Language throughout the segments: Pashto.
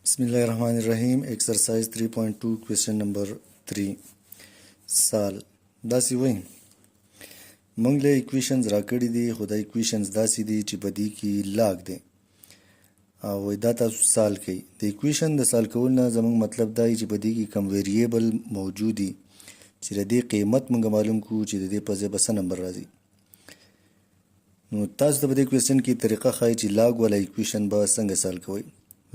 बिस्मिल्लाहिर्रहमानिर्रहीम एक्सरसाइज 3.2 question number 3 साल داسې وایي موږ له ایکویشنز راکړي دي خو دا ایکویشنز داسې دي چې په دې کې لاګ دی او دا تاسو سال کوي د ایکویشن د سال کول نه زموږ مطلب دا چې په دې کې کوم ویریبل موجود دي چې د دې قیمت موږ معلوم کړو چې د دې په ځای به څه نمبر راځي نو تاسو ته په دې کوېسچن کې طریقه ښایي چې لاګ والا ایکویشن به څنګه سال کوئ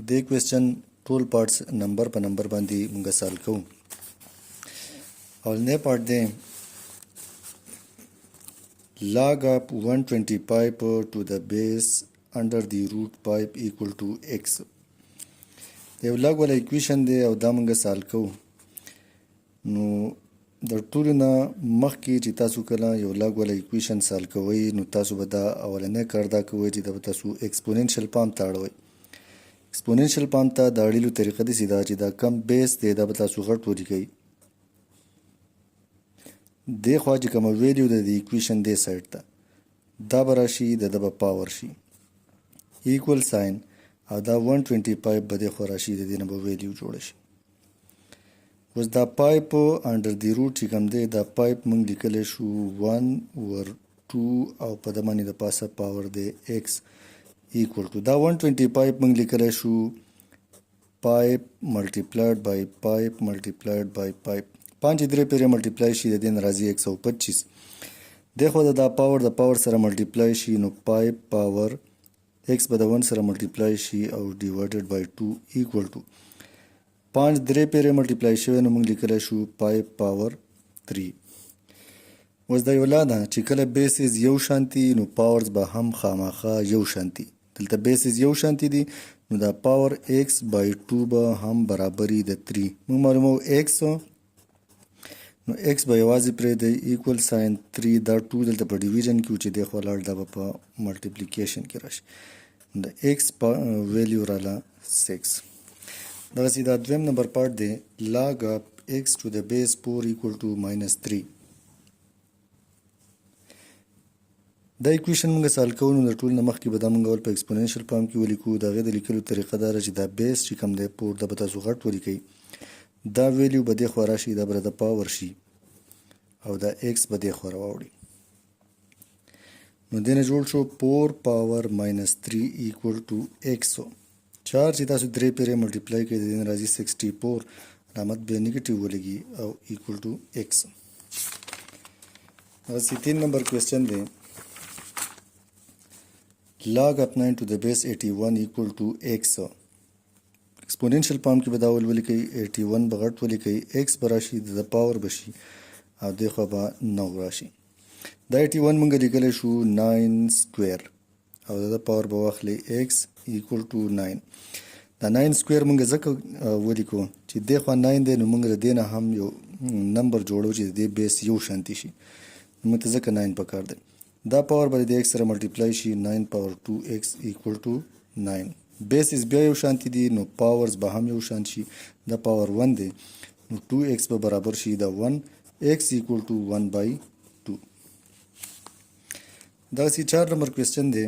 دې کوېسچن ټول پارټس نمبر په نمبر باندې موږ سال کوو اولنی پارټ دی log of 125 to the base under the root 5 equal to x یو لاګ والا ایکویشن دی او دا موږ سال کوو نو د ټولو نه مخکې چې تاسو کله یو لاګ والا ایکویشن سال کوئ نو تاسو به دا اولنی کار دا کوئ چې دا به تاسو ایکسپوننشل پام ته اړوئ ایکسپوننشل پام ته د اړیلو طریقه داسې ده چې دا کم بیس دی دا به تاسو غټ ولیکئ دې خوا چې کومه ویلیو ده د ایکویشن دې سایډ ته دا به راشي د ده به پاور شي ایکول ساین او دا 125 به دې خوا راشي د دې نه به ویلیو جوړه شي اوس دا پایپ انډر دی روټ چې کوم دی دا پایپ موږ لیکلی شو 1 over 2 او په ده باندې د پاسه پاور دی ایکس equal to دا 125 موږ لیکلی شو پایپ ملټیپلایډ بای پایپ ملټیپلایډ بای پایپ 5 درې پیرې ملټیپلای شي د دې نه راځي 125 دغه دا پاور د پاور سره ملټیپلای شي نو پایپ پاور x به د 1 سره ملټیپلای شي او ډیوایډډ بای 2 equal to 5 درې پیرې ملټیپلای شوی نو موږ لیکلی شو پایپ پاور 3 اوس دا یو لا ده چې کله بیسز یو شانتي نو پاورز به هم خامخا یو شانتي دلته بیسز یو شانتي دي نو دا پاور x بای 2 به هم برابري د 3 موږ معلومو x نو x به یوازې پرېږدئ ایکول ساین 3 دا 2 دلته په ډیویژن کې و چې دی خو ولاړ دا به په ملټیپلیکیشن کې راشي د x ویلیو راله 6 دغسې دا دویم نمبر پارټ دی لاګ اف x ټو د بیس 4 ایکول ټو ماینس 3 دا ایکویشن موږ سال کوو نو د ټول نه مخکې به دا موږ اول په ایکسپوننشل فارم کې ولیکو د هغې د لیکلو طریقه دا ده چې دا بیس چې کوم دی پور دا به تاسو غټ ولیکئ دا ویلیو به دې خوا راشي دا به د پاور شي او دا ایکس به دې خوا راواوړي نو دې نه جوړ شو 4 پاور ماینس 3 ایکول ټو ایکس 4 چې تاسو درې پیرې ملټیپلای کړئ د دې نه راځي 64 علامت به نیګیټیو ولګي او ایکول ټو ایکس دغسې 3 نمبر کوېسچن دی log of 9 to the base 81 equal to x exponential فارم کې به دا اول ولیکئ 81 به غټ ولیکئ x به راشي د پاور به شي او دې خوا به 9 راشي دا 81 موږ لیکلی شو 9 سکویر او د پاور به واخلئ x equal to 9 دا 9 سکویر موږ ځکه ولیکو چې دې خوا 9 دی نو موږ د دې نه هم یو نمبر جوړو چې د دې بیس یو شانتي شي موږ ته ځکه 9 پکار دی دا پاور به د x سره ملټیپلای شي 9 پاور 2x equal to 9 بیسز بیا یو شانتي دي نو پاورز به هم یو شانت شي دا پاور 1 دی نو 2x به برابر شي دا 1x equal to 1 by 2 دغسې 4 نمبر کوېسچن دی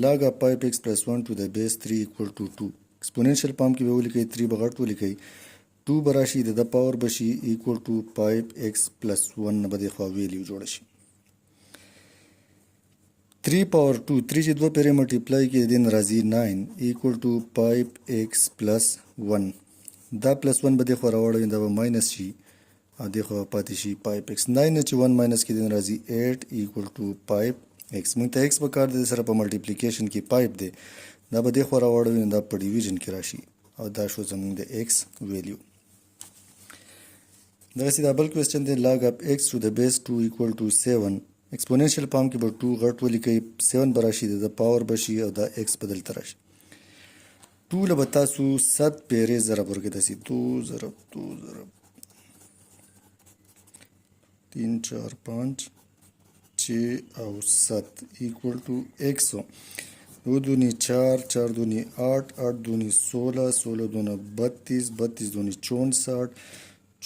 log of 5x plus 1 to the base 3 equal to 2 exponential فارم کې به ولیکئ 3 به غټ ولیکئ 2 به راشي د پاور به شي equal to 5x plus 1 نه به دې خوا ویلیو جوړه شي 3 پاور 2 3 چې دوه پیرې ملټیپلای کې د دې نه راځي 9 equal to 5x plus 1 دا پلس 1 به دې خوا راوړئ دا به ماینس شي او دې خوا پاتې شي 5x 9 نه چې 1 ماینس کې د دې نه راځي 8 equal to 5x موږ ته x پکار دی سره په ملټیپلیکیشن کې 5 دی دا به دې خوا راوړئ نو دا په ډیویژن کې راشي او دا شو زموږ د x ویلیو دغسې دا بل کوېسچن دی log of x to the base 2 equal to 7 ایکسپوننشل فارم کې به 2 غټ ولیکئ 7 به راشي د پاور به شي او دا x به دلته راشي 2 له به تاسو 7 پیرې ضرب ورکړئ داسې 2 ضرب 2 ضرب 3 4 5 6 او 7 equal to x 2 دونی 4 4 دونی 8 8 دونی 16 16 دونه 32 32 دونی 64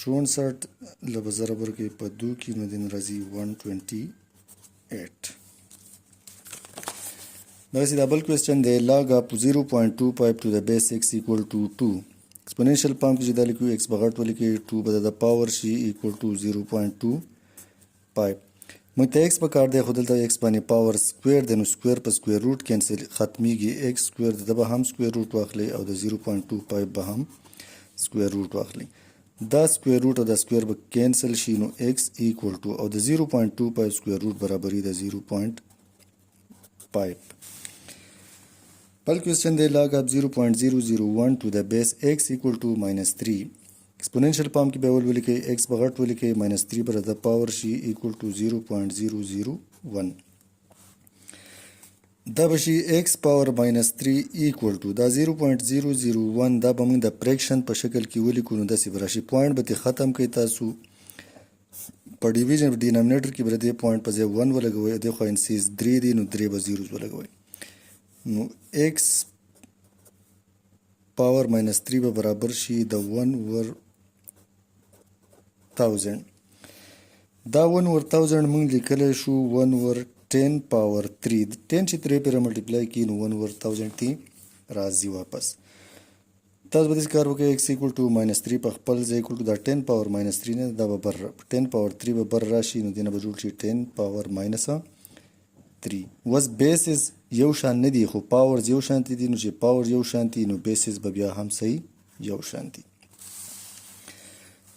64 له به ضرب ورکړئ په 2 کې نو دین راځي 128 دغسې دا بل کوېسچن دی log of 0.25 to the base x equal to 2 ایکسپوننشل پام کې چې دا لیکو x به غټ ولیکئ 2 به د پاور شي equal to 0.25 موږ ته x پکار دی خو دلته x باندې پاور سکویر دی نو سکویر په سکویر روټ کینسل ختمیږي x سکویر د به هم سکویر روټ واخلئ او د 0.25 به هم سکویر روټ واخلئ دا سکویر روټ او دا سکویر به کینسل شي نو x equal to او د 0.25 سکویر روټ برابري د 0.5 بل کوېسچن دی log of 0.001 to the base x equal to -3 ایکسپوننشل پام کې به اول ولیکئ x به غټ ولیکئ -3 به د پاور شي equal to 0.001 دا به شي x پاور -3 equal to دا 0.001 دا به موږ د فریکشن په شکل کې ولیکو نو داسې به راشي پوینټ به ترې ختم کړئ تاسو په ډیویژن ډینامینیټر کې به د دې پوینټ په ځای 1 ولګوئ دې خوا انسیز 3 دی نو 3 به زیروز ولګوئ نو x پاور -3 به برابر شي د 1/1000 دا 1/1000 موږ لیکلی شو 1/10 پاور 3 10 چې 3 پرې ملټیپلای کړي نو 1/1000 تی راځي واپس تاسو به داسې کار وکړئ x equal to -3 په خپل ځای equal to دا 10 پاور -3 نه دا به بر 10 پاور 3 به بر راشي نو دې نه به جوړ شي 10 پاور -3 وس بیسز یو شان نه دي خو پاورز یو شانتي دي نو چې پاور یو شانتي نو بیسز به بیا هم صحیح یو شانتي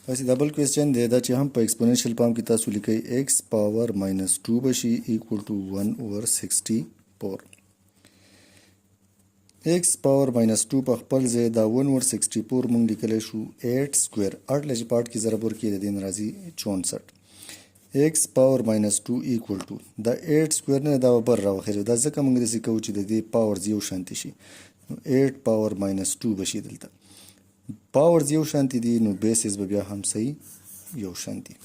داسې دا بل کوېسچن دی دا چې هم په ایکسپوننشل پام کې تاسو لیکئ x پاور -2 به شي equal to 1/64 x پاور -2 په خپل ځای دا 1/64 موږ لیکلی شو 8 سکویر 8 لږ پارټ کې ضرب ورکړي د دې نه راځي 64 x پاور -2 equal to دا 8 سکویر نه دا به بر راوخیږي دا ځکه موږ داسې کوو چې د دې پاورز یو شانتي شي نو 8 پاور -2 به شي دلته پاورز یو شانتي دي نو بیسز به بیا هم صحیح یو شانتي